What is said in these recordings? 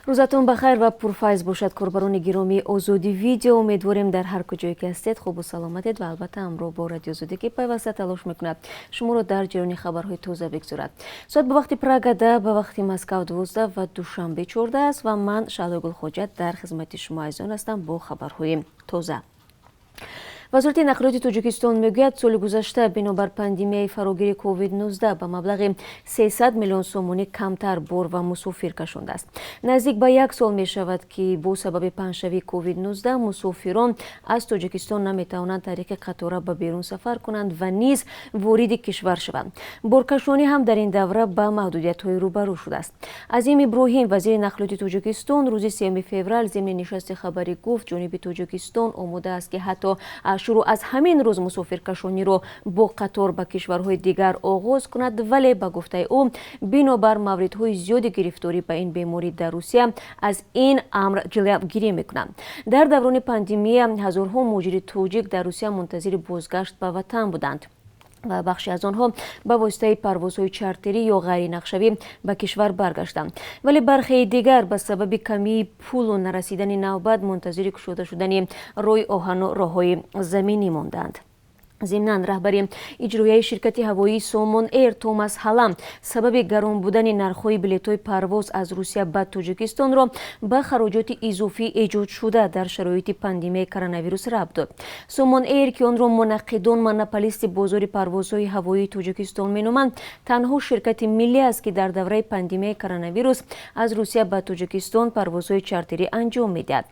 روزتون بخیر و پرفیض باشد کاربران گرامی آزادی ویدیو. امیدواریم در هر کجایی که هستید خوب و سلامتید و البته امروز با رادیو آزادی که پیوسته تلاش میکند شما را در جریان خبرهای تازه بگذارد. ساعت به وقت پراگ 10 به وقت مسکو 12 و دوشنبه 14 است و من شعله حجت در خدمت شما عزیزان هستم با خبرهای تازه. وزارت نقلیات تاجیکستان میگوید سال گذشته بنابر پاندمیای فراگیر کووید 19 به مبلغ 300 میلیون سومونی کمتر بار و مسافر کشانده است. نزدیک به یک سال می شود که با سبب پنجشنبه کووید 19 مسافران از تاجیکستان نمیتوانند طریق قطار به بیرون سفر کنند و نیز وارد کشور شوند. بارکشانی هم در این دوره به محدودیت‌های روبرو شده است. عظیم ابراهیم وزیر نقلیات تاجیکستان روز 3 فوریه ضمن نشست خبری گفت جانب تاجیکستان آماده است که حتی شروع از همین روز مسافرکشانی را با قطار به کشورهای دیگر آغاز کند، ولی به گفته او بنابر موردهای زیاد گرفتاری به این بیماری در روسیه از این امر جلوگیری میکنند. در دوران پاندمی هزارها مهاجر تاجیک در روسیه منتظر بازگشت به وطن بودند و بخشی از آنها به واسطه پروازهای چارتری یا غیر نقشه‌ای به کشور برگشتند، ولی برخی دیگر به سبب کمی پول و نرسیدن نوبت منتظر گشوده شدن روی آهن و راههای زمینی ماندند. ضمناً رهبر اجرایی شرکت هوایی سومون ایر توماس هالام سبب گران بودن نرخ‌های بلیط‌های پرواز از روسیه به تاجیکستان را به خراجات اضافی ایجاد شده در شرایط پاندمی کرونا ویروس ربط داد. سومون ایر که آن را منعقدان مونوپولیست بازار پروازهای هوایی تاجیکستان می‌نامند، تنها شرکت ملی است که در دوره پاندمی کرونا ویروس از روسیه به تاجیکستان پروازهای چارتری انجام می‌دهد.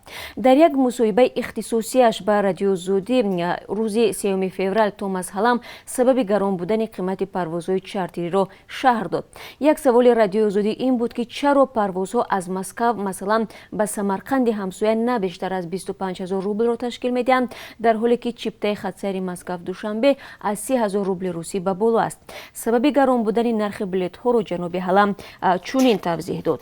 در یک مصاحبه اختصاصیش به رادیو آزادی روز 3 فوریه توماس هالام سبب گران بودن قیمت پروازهای چارتری را شرح داد. یک سوال رادیو آزادی این بود که چرا پروازها از مسکو مثلا به سمرقند همسایه نه بیشتر از 25,000 روبل را تشکیل میدهند، در حالی که چپتای خطسری مسکو دوشنبه از 30,000 روبل روسی به بالا است. سبب گران بودن نرخ بلیط ها را جناب هالام چنین توضیح داد: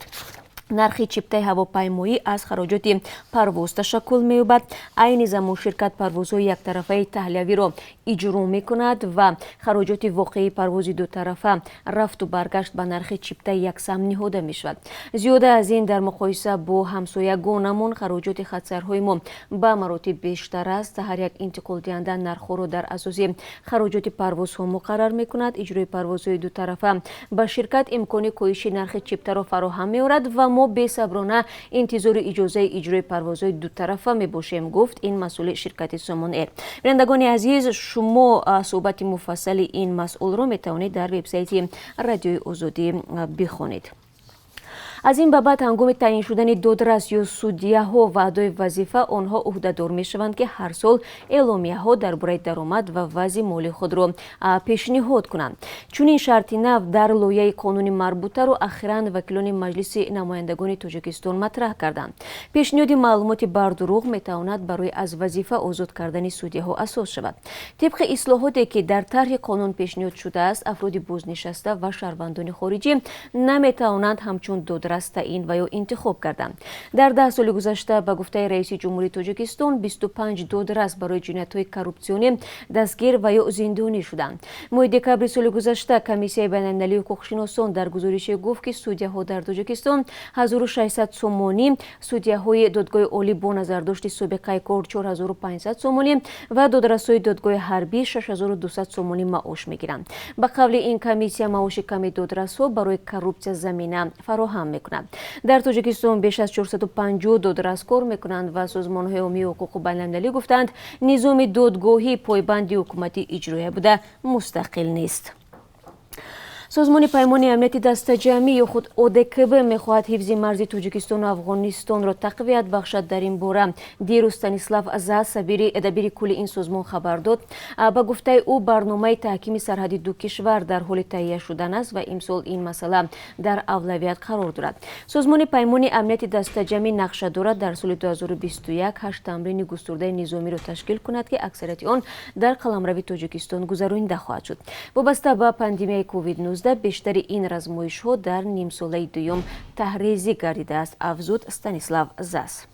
نرخ چپتای هواپیمایی از خراجات پرواز تشکل می‌یابد. عین زمان شرکت پروازهای یک طرفه تحلیوی را اجرا می‌کند و خراجات واقعی پرواز دو طرفه رفت و برگشت به نرخ چپتای یکسان نهاده می‌شود. زیاده از این در مقایسه با همسایگانمان خراجات خطسرهای ما به مراتب بیشتر است. هر یک انتقال دهنده نرخ را در اساس خراجات پروازها مقرر می‌کند. اجرای پروازهای دو طرفه به شرکت امکان کاهش نرخ چپتای را فراهم می‌آورد و ما بی‌صبرانه انتظار اجازه اجرای پروازهای دو طرفه میباشیم، گفت این مسئول شرکت سومون ایر. بینندگان عزیز، شما صحبت مفصل این مسئول را میتوانید در وبسایت رادیوی آزادی بخوانید. از این بابت هنگام تعیین شدن دادرس یا سودیه ها و ادای وظیفه آنها عهده‌دار می شوند که هر سال اعلامیه ها درباره درآمد و وضع مالی خود را پیشنهاد کنند. چون این شرط نو در لایحه قانونی مربوطه را اخیراً وکیلان مجلس نمایندگان تاجیکستان مطرح کردند. پیشنهاد معلومات بر دروغ می تواند برای از وظیفه آزاد کردن سودیه ها اساس شود. طبق اصلاحاتی که در طرح قانون پیشنهاد شده است، افراد بازنشسته و شهروندان خارجی نمی توانند همچون دادرس تعیین و یا انتخاب کردند. در 10 سال گذشته به گفته رئیس جمهوری تاجیکستان 25 دادرس برای جنایت‌های کروپسیونی دستگیر و یا زندانی شدند. ماه دکبر سال گذشته کمیسیون بین‌المللی حقوق‌شناسان در گزارش گفت که سودیه‌ها در تاجیکستان 1600 سومانی، سودیه‌های دادگاه عالی با نظرداشت سابقه کار 4500 سومانی و دادرس‌های دادگاه حربی 6200 سومانی معاش می‌گیرند. به قول این کمیسیون معاش کم دادرس‌ها برای کروپسیون زمینه فراهم می‌کند. در تاجیکستان بیش از 450 دادرس کار می‌کنند و سازمان‌های عمومی حقوق بین‌المللی گفتند نظام دادگاهی پایبند حکومتی اجرایی بوده، مستقل نیست. سازمان پیمان امنیت دست جمعی یا خود ODKB می‌خواهد حفظ مرز تاجیکستان و افغانستان را تقویت بخشد. در این باره دیروز استانیسلاو زاس دبیر کل این سازمان خبر داد. با گفته او برنامه تحکیم سرحدی دو کشور در حال تهیه شدن است و امسال این مسئله در اولویت قرار دارد. سازمان پیمان امنیت دست جمعی نقشه دارد در سال 2021 8 تمرین گسترده نظامی را تشکیل کند که اکثریت آن در قلمرو تاجیکستان گذرانده خواهد شد. وابسته به پاندمی کووید 19 بیشتر این رزمایش‌ها در نیم ساله دوم تحریزی گردیده است، افزود استانیسلاو زاس.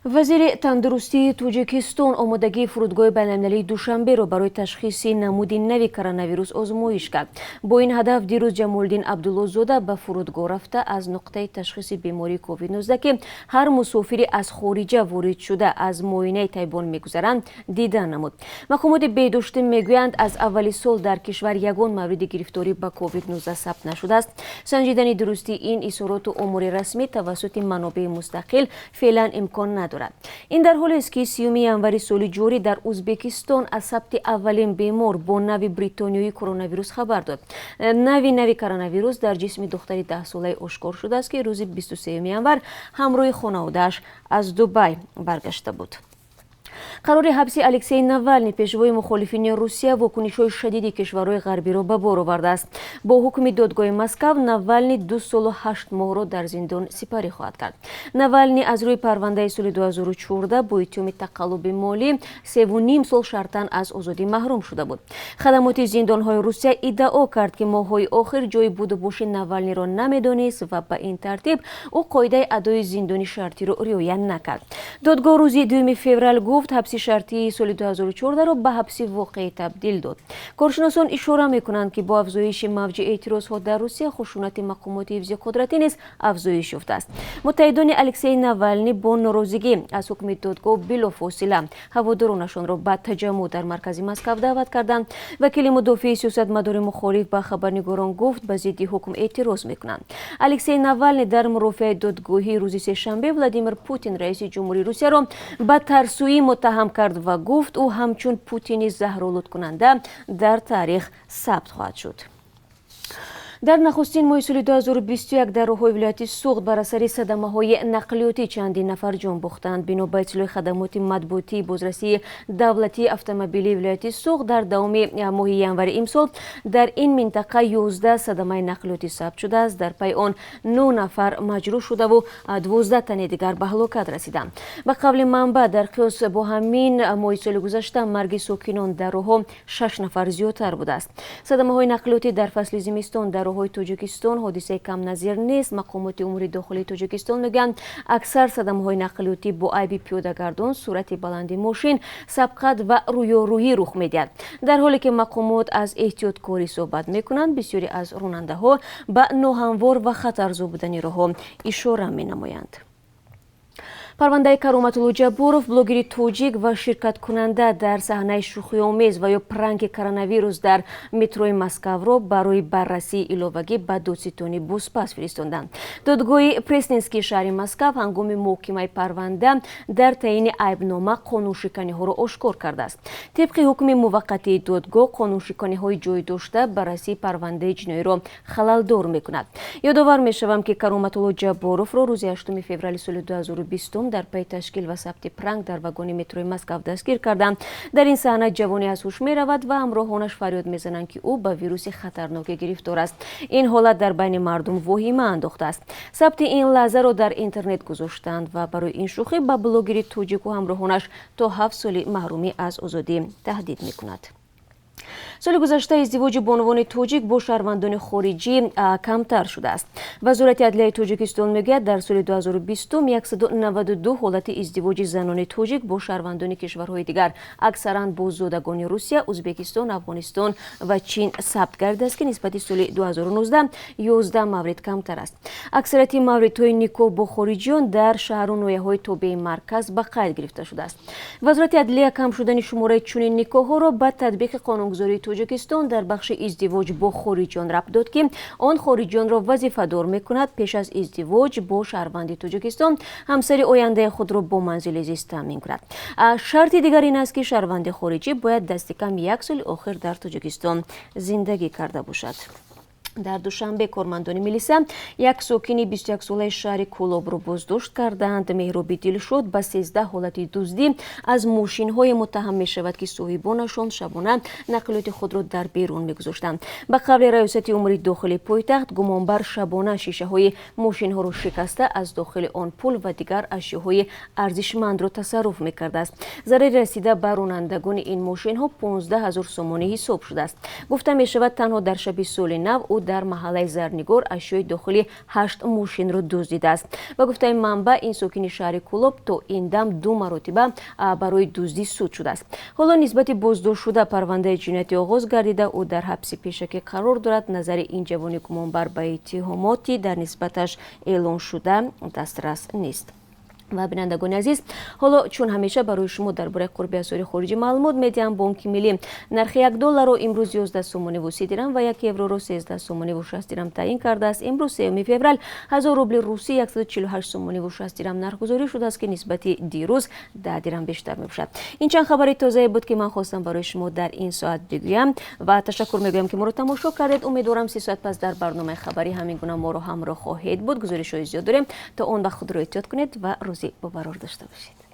вазири тандурустии Тоҷикистон омодагии фурудгоҳи байналмилалии Душанберо барои ташхиси намуди нави коронавирус озмоиш кард. Бо ин ҳадаф дирӯз Ҷамолиддин Абдуллозода ба фурудгоҳ рафта аз нуқтаи ташхиси бемории COVID-19 ки ҳар мусофири аз хориҷа ворид шуда аз муоинаи тайбон мегузаранд дидан намуд. мақомоти бедошти мегӯянд аз аввали сол дар кишвар ягон мавриди гирифторӣ ба COVID-19 сабт нашудааст. санҷидани дурустии ин изҳороту омори расмӣ тавассути манобеи мустақил феълан имкон надорад. ин дар ҳолест ки 3 январи соли ҷорӣ дар Узбекистон аз сабти аввалин бемор бо нави бритониёи коронавирус хабар дод. нави коронавирус дар ҷисми духтари 10-солаи ошкор шудааст ки рӯзи 23 январ ҳамроҳи хонаводааш аз Дубай баргашта буд. қарори ҳабси Алексей Навалний пешвои мухолифини Русия вокунишҳои шадиди кишварҳои ғарбиро ба бор овардааст. бо ҳукми додгоҳи Москав Навалний 2 солу 8 моҳро дар зиндон сипарӣ хоҳад кард. Навалний аз рӯи парвандаи соли 2014 бо иттиҳоми тақаллуби молӣ 3.5 сол шартан аз озодӣ маҳрум шуда буд. хадамоти зиндонҳои Русия иддао кард ки моҳҳои охир ҷои будубоши Навалнийро намедонист ва ба ин тартиб ӯ қоидаи адои зиндони шартиро риоя накард. додгоҳ рӯзи 2 феврал гуфт ҳабси шартии соли 2014-ро ба ҳабси воқеӣ табдил дод. коршиносон ишора мекунанд ки бо афзоиши мавҷи эътирозҳо дар Русия хушунати мақомоти ҳифзи қудратӣ низ афзоиш ёфтааст. муттаҳидони Алексей Навалний бо норозигӣ аз ҳукми додгоҳ билофосила ҳаводоронашонро ба таҷаммӯъ дар маркази Москав даъват карданд. вакили мудофии сиёсатмадори мухолиф ба хабарнигорон гуфт ба зидди ҳукм эътироз мекунанд. Алексей Навалний дар мурофиаи додгоҳӣ рӯзи сешанбе Владимир Путин раиси ҷумҳурии Русияро ба тарсуӣ муттаҳам кард ва гуфт ӯ ҳамчун Путини заҳролудкунанда дар таърих сабт хоҳад шуд. дар нахустин моҳи соли 2021 дар роҳҳои вилояти Суғд бар асари садамаҳои нақлиётӣ чандин нафар ҷон бохтанд. бино ба иттилои хадамоти матбуотии бозрасии давлатии автомобилии вилояти Суғд дар давоми моҳи январи имсол дар ин минтақа 11 садамаи нақлиётӣ сабт шудааст. дар пайи он 9 нафар маҷрӯҳ шудаву 12 тани дигар ба ҳалокат расиданд. ба қавли манбаъ дар қиёс бо ҳамин моҳи соли гузашта марги сокинон дар роҳҳо 6 нафар зиёдтар будааст. садамаҳои нақлиётӣ дар фасли зимистон дар роҳҳои Тоҷикистон ҳодисаи камназир нест. мақомоти умури дохилии Тоҷикистон мегӯянд аксар садамаҳои нақлиётӣ бо айби пиёдагардон, суръати баланди мошин, сабқат ва рӯёрӯйӣ рух медиҳад. дар ҳоле ки мақомот аз эҳтиёткорӣ суҳбат мекунанд, бисёре аз ронандаҳо ба ноҳамвор ва хатарзо будани роҳҳо ишора менамоянд. парвандаи Кароматулло Ҷабборов, блогери тоҷик ва ширкаткунанда дар саҳнаи шӯхиомез ва ё пранки коронавирус дар метрои Москавро барои баррасии иловагӣ ба додситони Бозпас фиристоданд. додгоҳи Пресненскии шаҳри Москав ҳангоми муҳокимаи парванда дар таъини айбнома қонуншиканиҳоро ошкор кардааст. тибқи ҳукми муваққатии додгоҳ, қонуншиканиҳои ҷойдошта баррасии парвандаи ҷиноиро халалдор мекунад. ёдовар мешавам ки Кароматулло Ҷабборовро рӯзи 8 феврали соли 2020 дар пайи ташкил ва сабти пранк дар вагони метрои Москав дастгир карданд. дар ин саҳна ҷавоне аз ҳуш меравад ва ҳамроҳонаш фарёд мезананд ки ӯ ба вируси хатарноке гирифтор аст. ин ҳолат дар байни мардум воҳима андохтааст. сабти ин лаҳзаро дар интернет гузоштанд ва барои ин шӯхӣ ба блогери тоҷику ҳамроҳонаш то 7 соли маҳрумӣ аз озодӣ таҳдид мекунад. соли гузашта издивоҷи бонувони тоҷик бо шаҳрвандони хориҷӣ камтар шудааст. вазорати адлияи Тоҷикистон мегӯяд дар соли 2020 192 ҳолати издивоҷи занони тоҷик бо шаҳрвандони кишварҳои дигар, аксаран боззодагони Русия, Узбекистон, Афғонистон ва Чин сабт гардидааст ки нисбати соли 2019 11 маврид камтар аст. аксарияти мавридҳои никоҳ бо хориҷиён дар шаҳру ноҳияҳои тобеи марказ ба қайд гирифта шудааст. вазорати адлия кам шудани шумораи чунин никоҳҳоро ба татбиқи қонунгузории Тоҷикистон дар бахши издивоҷ бо хориҷиён рабт дод ки он хориҷиёнро вазифадор мекунад пеш аз издивоҷ бо шаҳрванди Тоҷикистон ҳамсари ояндаи худро бо манзили зист таъмин кунад. шарти дигар ин аст ки шаҳрванди хориҷӣ бояд дасти кам 1 соли охир дар Тоҷикистон зиндагӣ карда бошад. дар душанбе кормандони милиса як сокини 21-солаи шаҳри Кӯлобро боздошт карданд. Меҳроби Дилшод ба 13 ҳолати дуздӣ аз мошинҳое муттаҳам мешавад ки соҳибонашон шабона нақлиёти худро дар берун мегузоштанд. ба қавли раёсати умури дохили пойтахт, гумонбар шабона шишаҳои мошинҳоро шикаста аз дохили он пул ва дигар ашёҳои арзишмандро тасарруф мекардааст. зарари расида ба ронандагони ин мошинҳо 15 000 сомонӣ ҳисоб шудааст. гуфта мешавад танҳо дар шаби соли нав ӯ ӯ дар маҳаллаи Зарнигор ашёи дохили 8 мошинро дуздидааст. Ба гуфтаи манбаъ, ин сокини шаҳри Кӯлоб то ин дам 2 маротиба барои дуздӣ суд шудааст. ҳоло нисбати боздоштшуда парвандаи ҷиноятӣ оғоз гардида, ӯ дар ҳабси пешакӣ қарор дорад. Назари ин ҷавони гумонбар ба иттиҳомоти дар нисбаташ эълон шуда дастрас нест. ва бинандагони азиз, ҳоло чун ҳамеша барои шумо дар бораи қурби асъори хориҷӣ маълумот медиҳам. Бонки миллӣ нархи $1 имрӯз 11 сомониву 30 дирам ва 1 евроро 13 сомониву 6 дирам таъин кардааст. имрӯз 3 феврал 1000 рубли русӣ 148 сомониву 6 дирам нархгузорӣ шудааст, ки нисбати дирӯз 10 дирам бештар мебошад. ин чанд хабари тозае буд, ки ман хостам барои шумо дар ин соат бигӯям ва ташаккур мегӯям, ки моро тамошо кардед. умедворам 3 соат пас дар барномаи хабарӣ ҳамин гуна моро ҳамроҳ хоҳед буд. гузоришҳои зиёд дорем. то он вақт худро эҳтиёт кунед ва рӯзи бобарор дошта бошед.